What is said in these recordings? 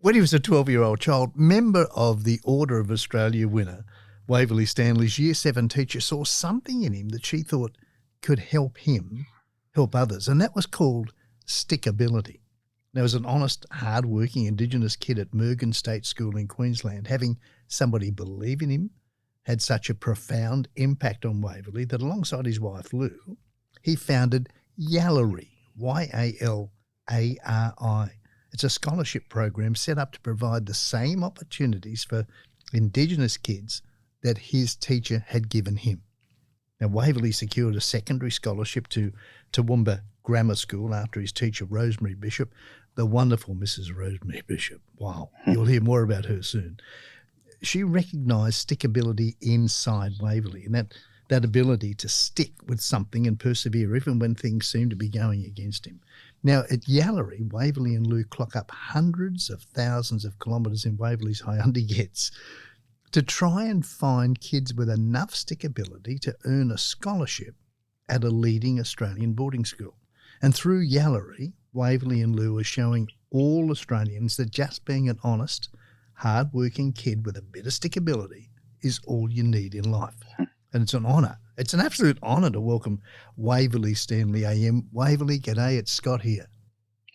When he was a 12-year-old child, member of the Order of Australia winner, Waverley Stanley's Year 7 teacher saw something in him that she thought could help him help others, and that was called Stickability. Now, as an honest, hard-working Indigenous kid at Murgon State School in Queensland, having somebody believe in him had such a profound impact on Waverley that alongside his wife Liew, he founded Yalari, Y-A-L-A-R-I. It's a scholarship program set up to provide the same opportunities for Indigenous kids that his teacher had given him. Now, Waverley secured a secondary scholarship to Toowoomba Grammar School after his teacher, Rosemary Bishop, the wonderful Mrs. Rosemary Bishop. Wow, you'll hear more about her soon. She recognised stickability inside Waverley, and that ability to stick with something and persevere even when things seem to be going against him. Now, at Yalari, Waverley and Liew clock up hundreds of thousands of kilometres in Waverley's Hyundai Getz to try and find kids with enough stickability to earn a scholarship at a leading Australian boarding school. And through Yalari, Waverley and Liew are showing all Australians that just being an honest, hard-working kid with a bit of stickability is all you need in life. And it's an honour. It's an absolute honour to welcome Waverley Stanley AM. Waverley, g'day, it's Scott here.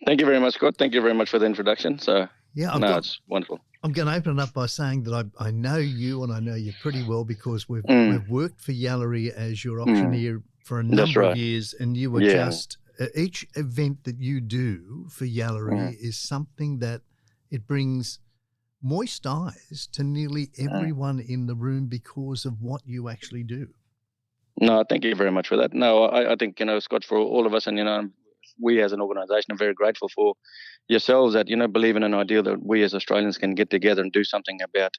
Thank you very much, Scott. Thank you very much for the introduction. So, yeah, it's wonderful. I'm going to open it up by saying that I know you and I know you pretty well because we've worked for Yalari as your auctioneer for a number of years, and you were just each event that you do for Yalari is something that it brings moist eyes to nearly everyone in the room because of what you actually do. No, thank you very much for that. No, I think, Scott, for all of us, and, we as an organisation are very grateful for yourselves that, believe in an ideal that we as Australians can get together and do something about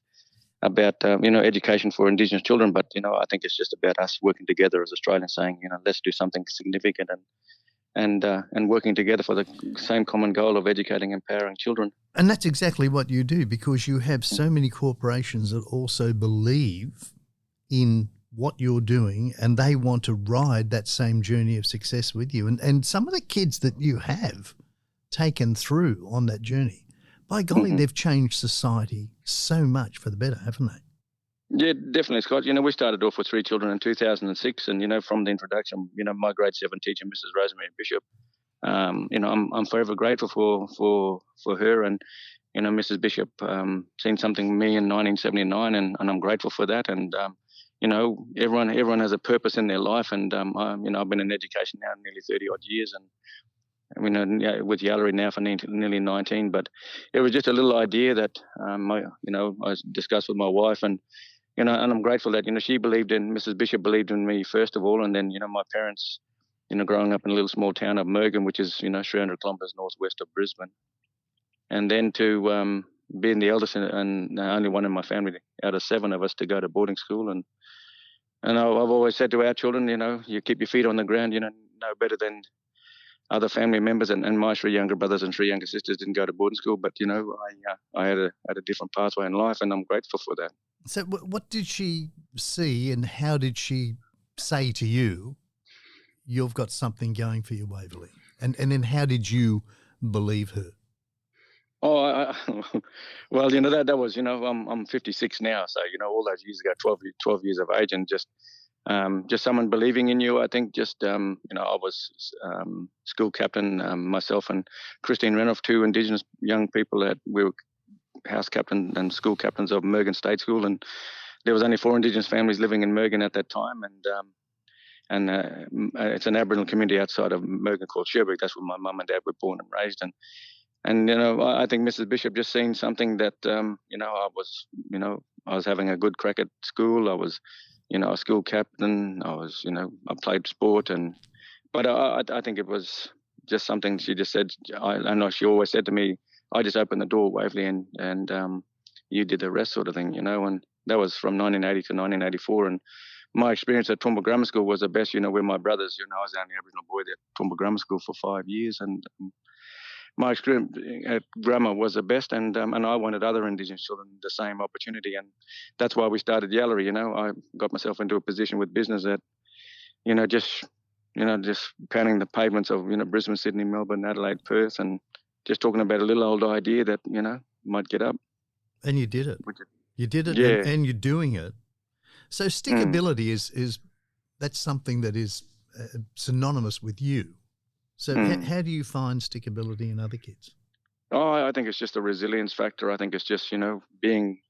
education for Indigenous children. But, I think it's just about us working together as Australians saying, let's do something significant and working together for the same common goal of educating and empowering children. And that's exactly what you do, because you have so many corporations that also believe in what you're doing and they want to ride that same journey of success with you. And some of the kids that you have taken through on that journey, by golly, they've changed society so much for the better, haven't they? Yeah, definitely, Scott. We started off with 3 children in 2006, and from the introduction, my grade 7 teacher, Mrs. Rosemary Bishop, I'm forever grateful for her, and Mrs. Bishop seen something in me in 1979, and I'm grateful for that. And everyone has a purpose in their life, and I've been in education now nearly 30 odd years, and with Yalari now for nearly 19. But it was just a little idea that I discussed with my wife, and and I'm grateful that she believed in Mrs. Bishop believed in me first of all, and then my parents, growing up in a little small town of Murgon, which is 300 kilometres northwest of Brisbane, and then to being the eldest and the only one in my family out of 7 of us to go to boarding school, and I've always said to our children, you keep your feet on the ground, no better than other family members, and my 3 younger brothers and 3 younger sisters didn't go to boarding school, but I had a different pathway in life, and I'm grateful for that. So what did she see, and how did she say to you, you've got something going for you, Waverley? And then how did you believe her? Oh, well, that was, I'm 56 now, so all those years ago, 12 years of age, and just someone believing in you. I think just, I was school captain, myself and Christine Renoff, 2 Indigenous young people that we were house captain and school captains of Murgon State School, and there was only 4 Indigenous families living in Murgon at that time, and it's an Aboriginal community outside of Murgon called Sherbrooke. That's where my mum and dad were born and raised, and I think Mrs. Bishop just seen something that I was having a good crack at school. I was a school captain. I was, I played sport, but I think it was just something she just said. I know she always said to me, I just opened the door, Waverley, and you did the rest, sort of thing, and that was from 1980 to 1984. And my experience at Toowoomba Grammar School was the best, where my brothers, I was the only Aboriginal boy there at Toowoomba Grammar School for 5 years, and my experience at grammar was the best, and I wanted other Indigenous children the same opportunity, and that's why we started Yalari. I got myself into a position with business that, just pounding the pavements of Brisbane, Sydney, Melbourne, Adelaide, Perth, and just talking about a little old idea that might get up. And you did it. You did it, Yeah. and you're doing it. So stickability is that's something that is synonymous with you. So how do you find stickability in other kids? Oh, I think it's just a resilience factor. I think it's just, being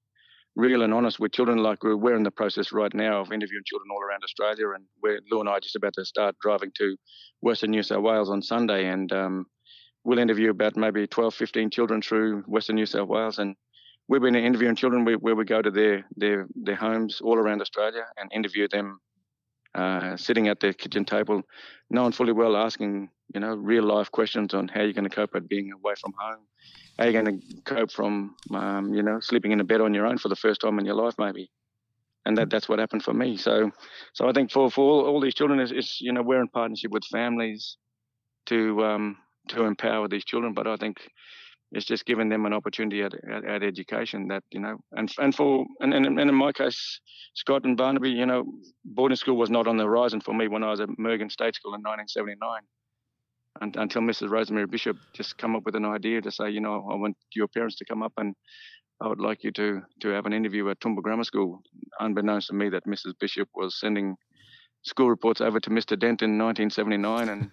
real and honest with children. Like we're in the process right now of interviewing children all around Australia, and Lou and I are just about to start driving to Western New South Wales on Sunday, and we'll interview about maybe 12, 15 children through Western New South Wales, and we've been interviewing children where we go to their homes all around Australia and interview them, sitting at their kitchen table, knowing fully well, asking real life questions on how you're going to cope at being away from home, how you're going to cope from sleeping in a bed on your own for the first time in your life maybe, and that's what happened for me. So I think for all these children is we're in partnership with families to empower these children, but I think it's just giving them an opportunity at education that, and in my case, Scott and Barnaby, boarding school was not on the horizon for me when I was at Murgon State School in 1979, until Mrs. Rosemary Bishop just come up with an idea to say, I want your parents to come up and I would like you to have an interview at Toowoomba Grammar School, unbeknownst to me that Mrs. Bishop was sending school reports over to Mr. Dent in 1979,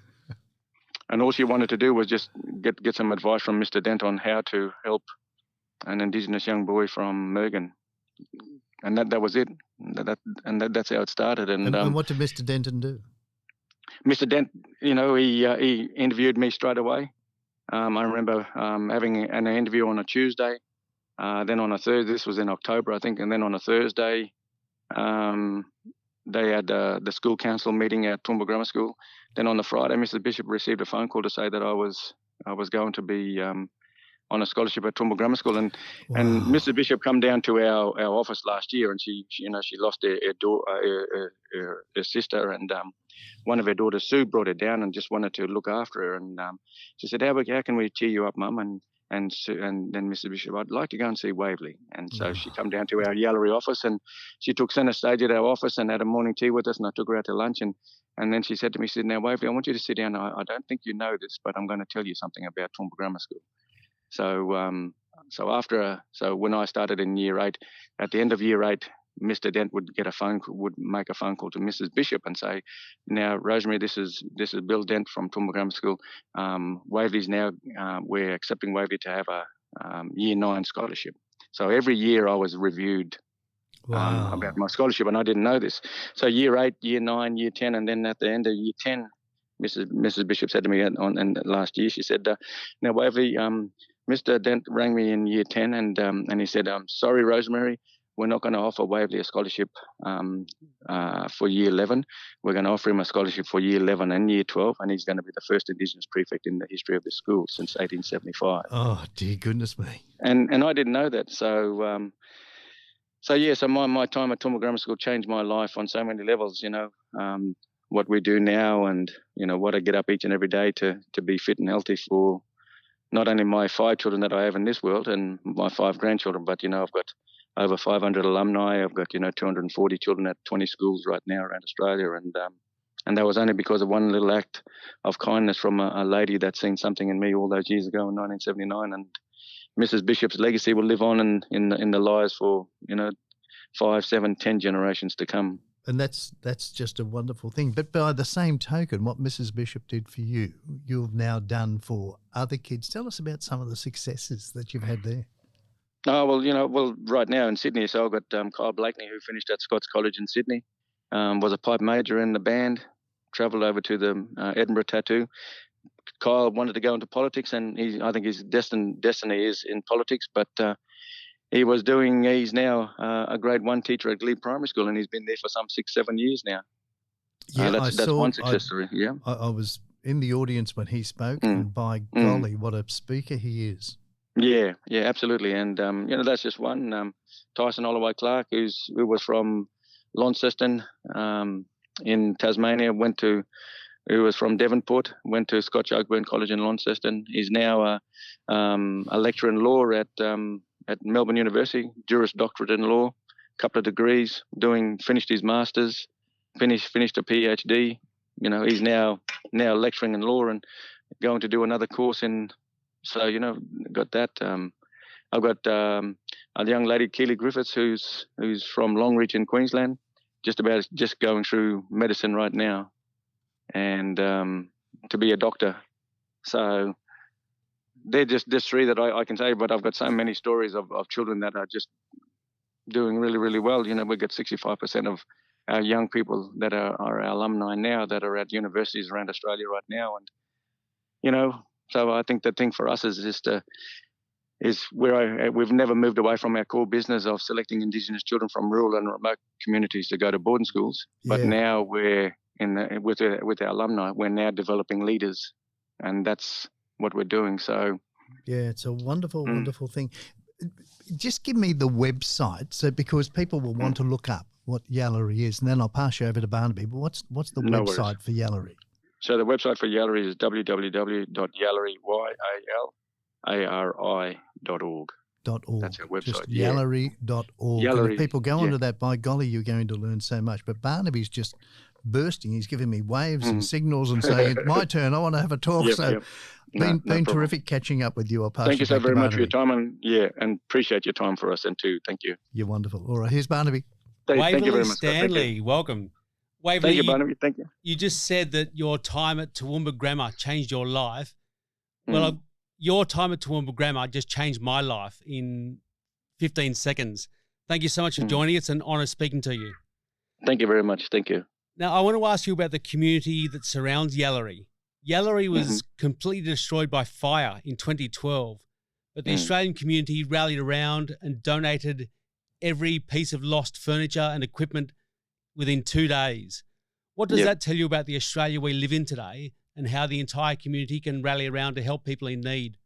and all she wanted to do was just get some advice from Mr. Dent on how to help an Indigenous young boy from Murgon, and that was it. That's how it started. And what did Mr. Denton do? Mr. Dent, he interviewed me straight away. I remember having an interview on a Tuesday, then on a Thursday. This was in October, I think, and then on a Thursday, they had the school council meeting at Toowoomba Grammar School. Then on the Friday, Mrs. Bishop received a phone call to say that I was going to be on a scholarship at Toowoomba Grammar School, and Mrs. Bishop come down to our office last year, and she lost her sister, and one of her daughters, Sue, brought her down and just wanted to look after her, and she said, how can we cheer you up, Mum? And then Mrs. Bishop, I'd like to go and see Waverley. And so she come down to our Yalari office, and she took centre stage at our office and had a morning tea with us, and I took her out to lunch. And then she said to me, now, Waverley, I want you to sit down. I don't think you know this, but I'm going to tell you something about Toowoomba Grammar School. So when I started in year 8, at the end of year 8, Mr. Dent would make a phone call to Mrs. Bishop and say, now, Rosemary, this is Bill Dent from Toowoomba Grammar School. Waverley's now, we're accepting Waverley to have a year 9 scholarship. So every year I was reviewed about my scholarship, and I didn't know this. So year 8, year 9, year 10, and then at the end of year 10, Mrs. Bishop said to me and last year, she said, now, Waverley, Mr. Dent rang me in year 10 and he said, sorry, Rosemary, we're not going to offer Waverley a scholarship for year 11. We're going to offer him a scholarship for year 11 and year 12, and he's going to be the first Indigenous prefect in the history of the school since 1875. Oh, dear goodness me. And I didn't know that. So my time at Toowoomba Grammar School changed my life on so many levels, what we do now and, what I get up each and every day to be fit and healthy for not only my 5 children that I have in this world and my 5 grandchildren, but, I've got over 500 alumni. I've got, 240 children at 20 schools right now around Australia. And that was only because of one little act of kindness from a lady that seen something in me all those years ago in 1979. And Mrs. Bishop's legacy will live on in the lives for, 5, 7, 10 generations to come. And that's just a wonderful thing. But by the same token, what Mrs. Bishop did for you, you've now done for other kids. Tell us about some of the successes that you've had there. Oh, well, right now in Sydney, so I've got Kyle Blakeney, who finished at Scots College in Sydney, was a pipe major in the band, travelled over to the Edinburgh Tattoo. Kyle wanted to go into politics, and I think his destiny is in politics, but he's now a grade 1 teacher at Liew Primary School, and he's been there for some 6-7 years now. Yeah, that's one success story. Yeah, I was in the audience when he spoke, and by golly, what a speaker he is. Yeah, absolutely. And, that's just one. Tyson Holloway Clark, who was from Launceston in Tasmania, who was from Devonport, went to Scotch Oakburn College in Launceston. He's now a lecturer in law at Melbourne University, Juris Doctorate in law, couple of degrees, finished his Masters, finished a PhD. He's now lecturing in law and going to do another course in. So, got that. I've got a young lady, Keely Griffiths, who's from Longreach in Queensland, just going through medicine right now, and to be a doctor. So they're just three that I can say, but I've got so many stories of children that are just doing really, really well. You know, we get 65% of our young people that are our alumni now that are at universities around Australia right now. And, you know, so I think the thing for us is we've never moved away from our core business of selecting Indigenous children from rural and remote communities to go to boarding schools. But now we're with our alumni, we're now developing leaders, and that's what we're doing. So yeah, it's a wonderful, wonderful thing. Just give me the website, so because people will want to look up what Yalari is, and then I'll pass you over to Barnaby. But what's the website for Yalari? So the website for Yalari is www.yalari.org. That's our website. Just Yalari.org. And if people go onto that, by golly, you're going to learn so much. But Barnaby's just bursting. He's giving me waves and signals and saying, it's my turn, I want to have a talk. Been terrific catching up with you. I'll pass Thank you so very much for your Barnaby. time, and appreciate your time for us and too. Thank you. You're wonderful. All right, here's Barnaby. Thank you very much. Stanley, welcome. Waverley, thank you, Barnaby. Thank you. You just said that your time at Toowoomba Grammar changed your life. Well, your time at Toowoomba Grammar just changed my life in 15 seconds. Thank you so much for joining. It's an honour speaking to you. Thank you very much. Thank you. Now, I want to ask you about the community that surrounds Yalari. Yalari was completely destroyed by fire in 2012, but the Australian community rallied around and donated every piece of lost furniture and equipment within 2 days. What does that tell you about the Australia we live in today and how the entire community can rally around to help people in need?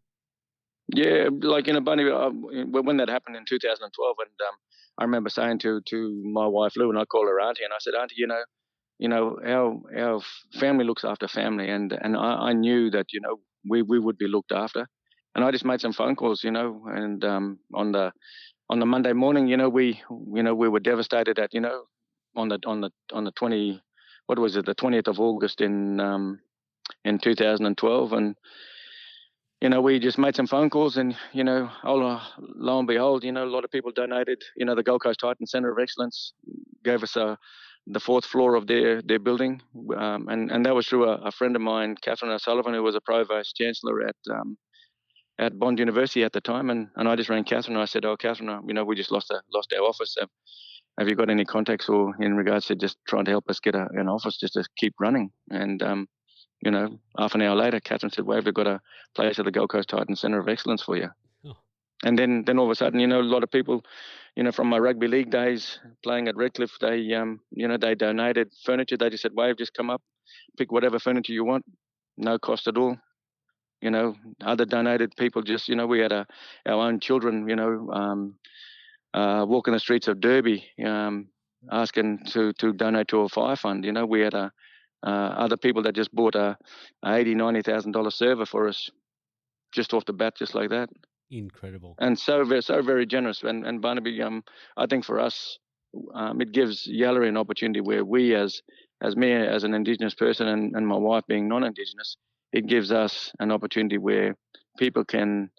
Yeah, like, Bunny, when that happened in 2012, and I remember saying to my wife, Lou, and I call her Auntie, and I said, Auntie, our family looks after family, and I knew that, we would be looked after. And I just made some phone calls, and on the Monday morning, we were devastated at, on the 20th of August in 2012, and we just made some phone calls, and lo and behold, a lot of people donated. The Gold Coast Titan Centre of Excellence gave us the fourth floor of their building, and that was through a friend of mine, Catherine O'Sullivan, who was a provost chancellor at Bond University at the time, and I just rang Catherine and I said, "Oh, Catherine, we just lost our office. Have you got any contacts or in regards to just trying to help us get an office just to keep running?" And half an hour later, Catherine said, "We've got a place at the Gold Coast Titan Centre of Excellence for you." Oh. And then all of a sudden, a lot of people, from my rugby league days playing at Redcliffe, they donated furniture. They just said, "Wave, just come up, pick whatever furniture you want, no cost at all." Other donated people just, we had our own children, walking the streets of Derby, asking to donate to a fire fund. We had other people that just bought a $80,000-$90,000 server for us just off the bat, just like that. Incredible. And so very generous. And Barnaby, I think for us, it gives Yalari an opportunity where we, as me, as an Indigenous person, and my wife being non-Indigenous, it gives us an opportunity where people can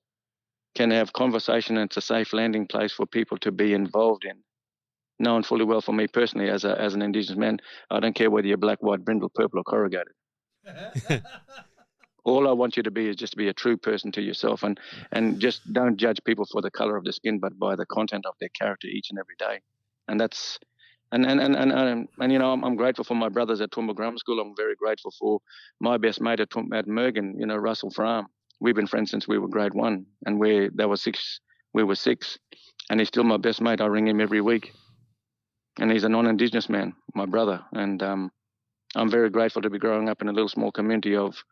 have conversation, and it's a safe landing place for people to be involved in. Knowing fully well, for me personally, as an Indigenous man, I don't care whether you're black, white, brindle, purple, or corrugated. All I want you to be is just to be a true person to yourself, and just don't judge people for the color of their skin, but by the content of their character each and every day. And that's I'm grateful for my brothers at Toowoomba Grammar School. I'm very grateful for my best mate at Murgon, Russell Fram. We've been friends since we were grade 1, and we were 6, and he's still my best mate. I ring him every week. And he's a non-Indigenous man, my brother. And I'm very grateful to be growing up in a little small community of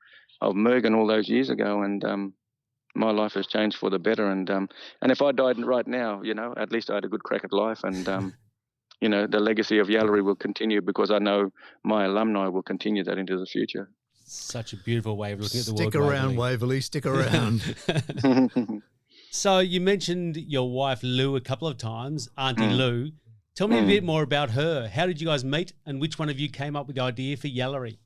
Murgon all those years ago. And my life has changed for the better. And if I died right now, at least I had a good crack at life. And, the legacy of Yalari will continue, because I know my alumni will continue that into the future. Such a beautiful way of looking at the world. Stick around, Waverley. Stick around. So you mentioned your wife, Lou, a couple of times, Auntie Lou. Tell me a bit more about her. How did you guys meet, and which one of you came up with the idea for Yalari?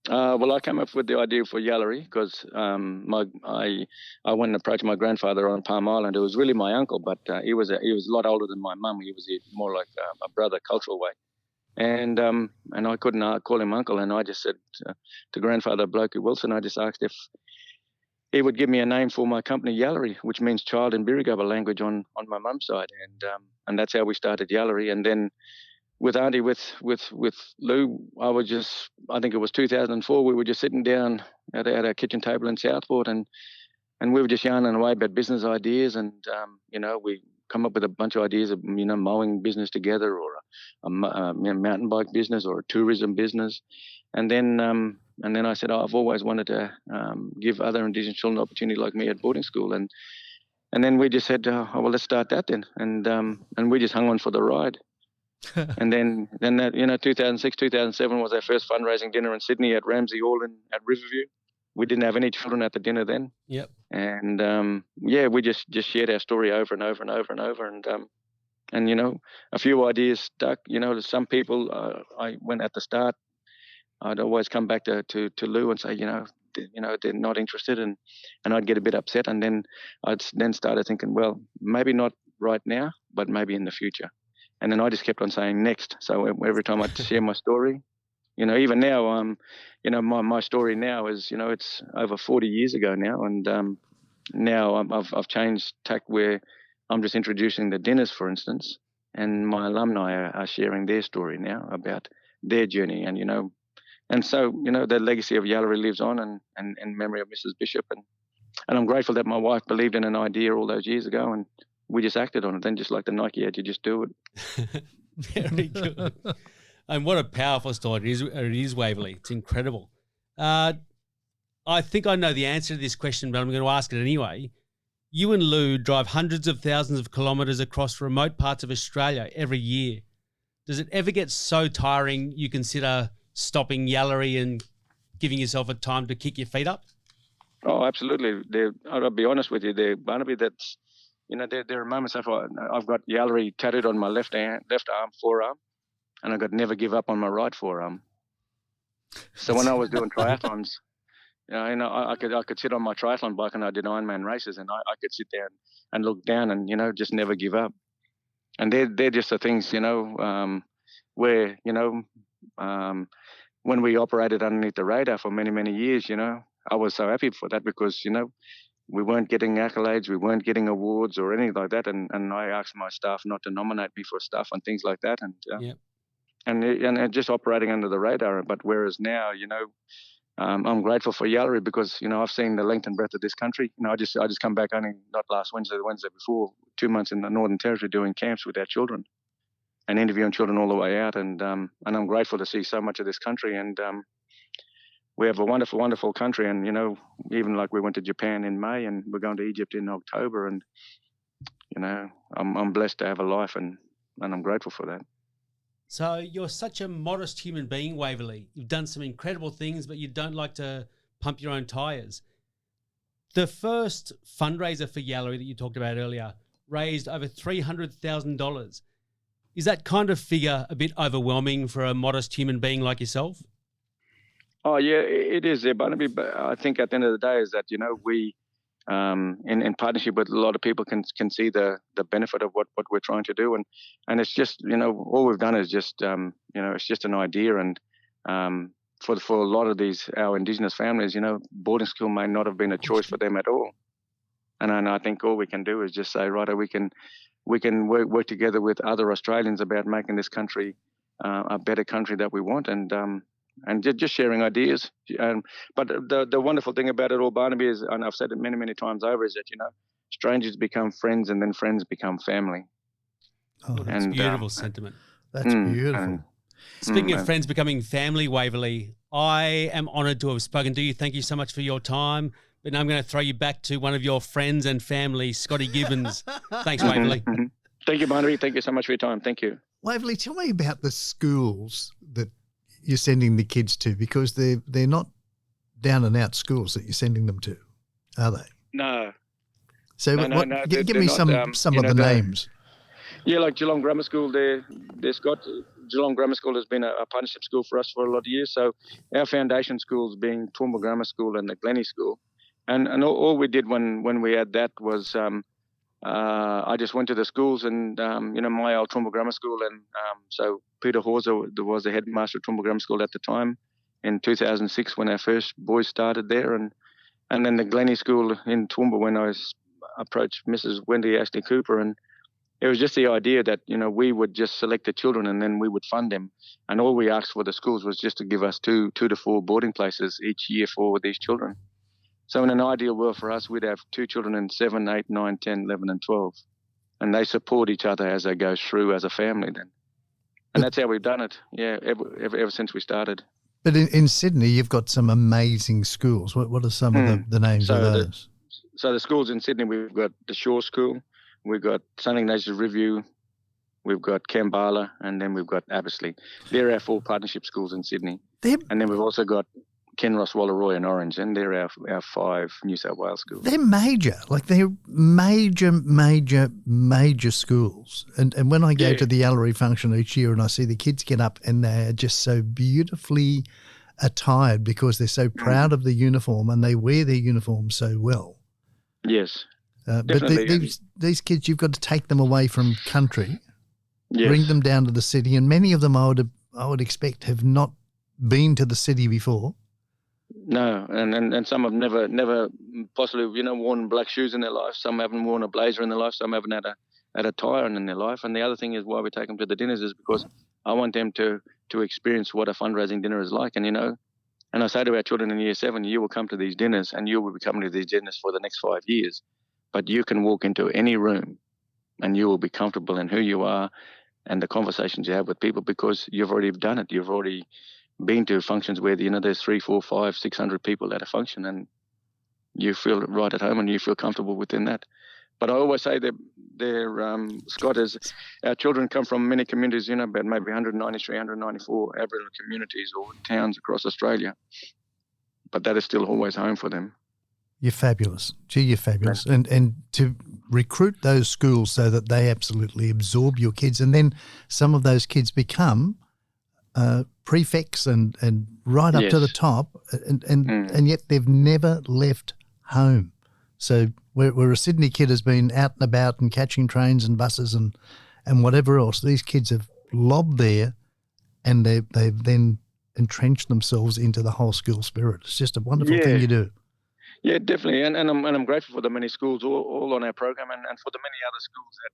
Well, I came up with the idea for Yalari because I went and approached my grandfather on Palm Island. It was really my uncle, but he was a lot older than my mum. He was more like a brother, cultural way. And I couldn't call him uncle, and I just said to grandfather Blokey Wilson, I just asked if he would give me a name for my company, Yalari, which means child in Birrigubba language on my mum's side, and that's how we started Yalari. And then with Auntie, with Lou, I think it was 2004, we were just sitting down at our kitchen table in Southport, and we were just yarning away about business ideas, and we come up with a bunch of ideas of mowing business together, or a mountain bike business, or a tourism business, and then I said, I've always wanted to give other Indigenous children an opportunity like me at boarding school, and then we just said, well, let's start that then, and we just hung on for the ride. And then that 2006, 2007 was our first fundraising dinner in Sydney at Ramsey Hall at Riverview. We didn't have any children at the dinner then. Yep. And we just shared our story over and over and over and over, and a few ideas stuck. To some people, I went at the start. I'd always come back to Lou and say, they're not interested, and I'd get a bit upset, and then I'd started thinking, well, maybe not right now, but maybe in the future. And then I just kept on saying next. So every time I'd share my story, even now, my story now is, it's over 40 years ago now. And now I've changed tack where I'm just introducing the dinners, for instance, and my alumni are sharing their story now about their journey. And so, the legacy of Yalari lives on, and in memory of Mrs. Bishop. And I'm grateful that my wife believed in an idea all those years ago, and we just acted on it. Then just like the Nike ad, you just do it. Very good. And what a powerful story it is, Waverley. It's incredible. I think I know the answer to this question, but I'm going to ask it anyway. You and Lou drive hundreds of thousands of kilometres across remote parts of Australia every year. Does it ever get so tiring you consider stopping Yalari and giving yourself a time to kick your feet up? Oh, absolutely. I'll be honest with you, Barnaby, that's, there are moments I've got Yalari tattooed on my left arm, forearm, and I've got never give up on my right forearm. So when I was doing triathlons, I could sit on my triathlon bike, and I did Ironman races, and I could sit down and look down and, just never give up. And they're just the things, where, when we operated underneath the radar for many, many years, I was so happy for that because, we weren't getting accolades, we weren't getting awards or anything like that, and I asked my staff not to nominate me for stuff and things like that, and just operating under the radar. But whereas now, I'm grateful for Yalari because I've seen the length and breadth of this country. I just come back only not last Wednesday, the Wednesday before, 2 months in the Northern Territory doing camps with our children and interviewing children all the way out, and I'm grateful to see so much of this country, and we have a wonderful, wonderful country. And, even like we went to Japan in May, and we're going to Egypt in October. And, I'm blessed to have a life, and I'm grateful for that. So you're such a modest human being, Waverley. You've done some incredible things, but you don't like to pump your own tyres. The first fundraiser for Yalari that you talked about earlier raised over $300,000. Is that kind of figure a bit overwhelming for a modest human being like yourself? Oh, yeah, it is there, Barnaby. But I think at the end of the day is that, we, in partnership with a lot of people, can see the benefit of what we're trying to do. And it's just, all we've done is just, it's just an idea. And for a lot of our Indigenous families, boarding school may not have been a choice for them at all. And I think all we can do is just say, right, we can work together with other Australians about making this country a better country that we want. And just sharing ideas. But the wonderful thing about it all, Barnaby, is, and I've said it many, many times over, is that, strangers become friends, and then friends become family. Oh, that's beautiful sentiment. That's beautiful. Speaking of friends becoming family, Waverley, I am honoured to have spoken to you. Thank you so much for your time. But now I'm going to throw you back to one of your friends and family, Scotty Gibbons. Thanks, Waverley. Thank you, Barnaby. Thank you so much for your time. Thank you. Waverley, tell me about the schools that you're sending the kids to, because they're not down and out schools that you're sending them to, are they? No. So no, give me some of the names. Yeah, like Geelong Grammar School, they're Scott. Geelong Grammar School has been a partnership school for us for a lot of years. So our foundation schools being Toowoomba Grammar School and the Glennie School. And all we did when we had that was I just went to the schools and, my old Toowoomba Grammar School. And so Peter Hawser was the headmaster of Toowoomba Grammar School at the time in 2006 when our first boys started there. And then the Glennie School in Toowoomba when I approached Mrs. Wendy Ashley Cooper. And it was just the idea that, we would just select the children and then we would fund them. And all we asked for the schools was just to give us two to four boarding places each year for these children. So in an ideal world for us, we'd have 2 children in 7, 8, 9, 10, 11 and 12. And they support each other as they go through as a family then. And that's how we've done it, ever since we started. But in Sydney, you've got some amazing schools. What are some of the names of those? So the schools in Sydney, we've got the Shore School, we've got St Ignatius Review, we've got Kambala, and then we've got Abbotsleigh. They're our 4 partnership schools in Sydney. And then we've also got Kinross, Wallaroi and Orange, and they're our 5 New South Wales schools. They're major, they're major schools. And when I go to the Yalari function each year and I see the kids get up and they're just so beautifully attired because they're so proud of the uniform and they wear their uniform so well. Yes. But these kids, you've got to take them away from country, bring them down to the city, and many of them I would expect have not been to the city before. No, and some have never possibly worn black shoes in their life. Some haven't worn a blazer in their life. Some haven't had a tie on in their life. And the other thing is why we take them to the dinners is because I want them to experience what a fundraising dinner is like. And and I say to our children in year 7, you will come to these dinners and you will be coming to these dinners for the next 5 years. But you can walk into any room and you will be comfortable in who you are and the conversations you have with people because you've already done it. You've already been to functions where there's 300, 400, 500, 600 people at a function and you feel right at home and you feel comfortable within that. But I always say that Scott, is our children come from many communities, about maybe 193, 194 Aboriginal communities or towns across Australia. But that is still always home for them. You're fabulous. Gee, you're fabulous. And to recruit those schools so that they absolutely absorb your kids and then some of those kids become prefects and right up to the top and yet they've never left home. So where a Sydney kid has been out and about and catching trains and buses and whatever else, these kids have lobbed there and they've then entrenched themselves into the whole school spirit. It's just a wonderful thing you do. Yeah, definitely. And I'm grateful for the many schools all on our program and for the many other schools that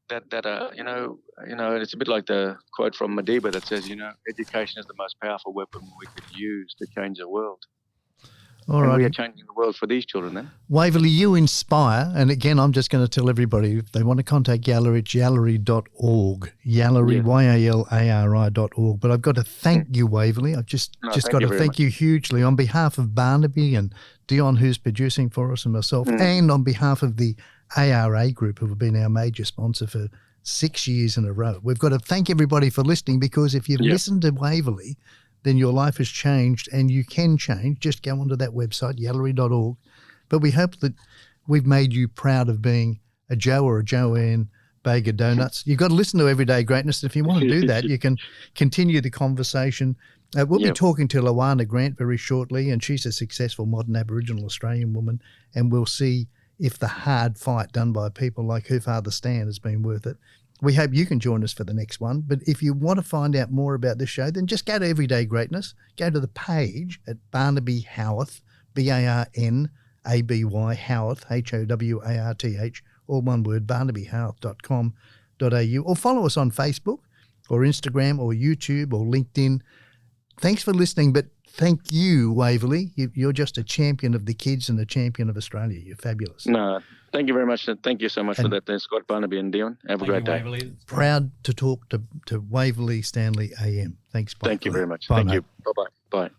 it's a bit like the quote from Madiba that says, education is the most powerful weapon we could use to change the world. All right. We are changing the world for these children then. Waverley, you inspire. And again, I'm just going to tell everybody, if they want to contact Yalari, it's yalari.org. Yalari, YALARI.org. But I've got to thank you, Waverley. I've just got to thank you hugely on behalf of Barnaby and Dion, who's producing for us, and myself, and on behalf of the ARA group, who have been our major sponsor for 6 years in a row. We've got to thank everybody for listening because if you've listened to Waverley, then your life has changed and you can change. Just go onto that website, yalari.org. But we hope that we've made you proud of being a Joe or a Joanne Bag of Donuts. You've got to listen to Everyday Greatness. If you want to do that, you can continue the conversation. We'll be talking to Luana Grant very shortly, and she's a successful modern Aboriginal Australian woman, and we'll see if the hard fight done by people like her father Stan has been worth it. We hope you can join us for the next one. But if you want to find out more about this show, then just go to Everyday Greatness. Go to the page at Barnaby Howarth, BARNABY Howarth, HOWARTH, all one word, barnabyhowarth.com.au, or follow us on Facebook or Instagram or YouTube or LinkedIn. Thanks for listening, but thank you, Waverley. You're just a champion of the kids and a champion of Australia. You're fabulous. No, thank you very much. Thank you so much for that, Scott, Barnaby and Dion. Have a great day. Waverley. Proud to talk to Waverley Stanley AM. Thanks, bye. Thank you very much. Bye, thank mate. you. Bye-bye. Bye.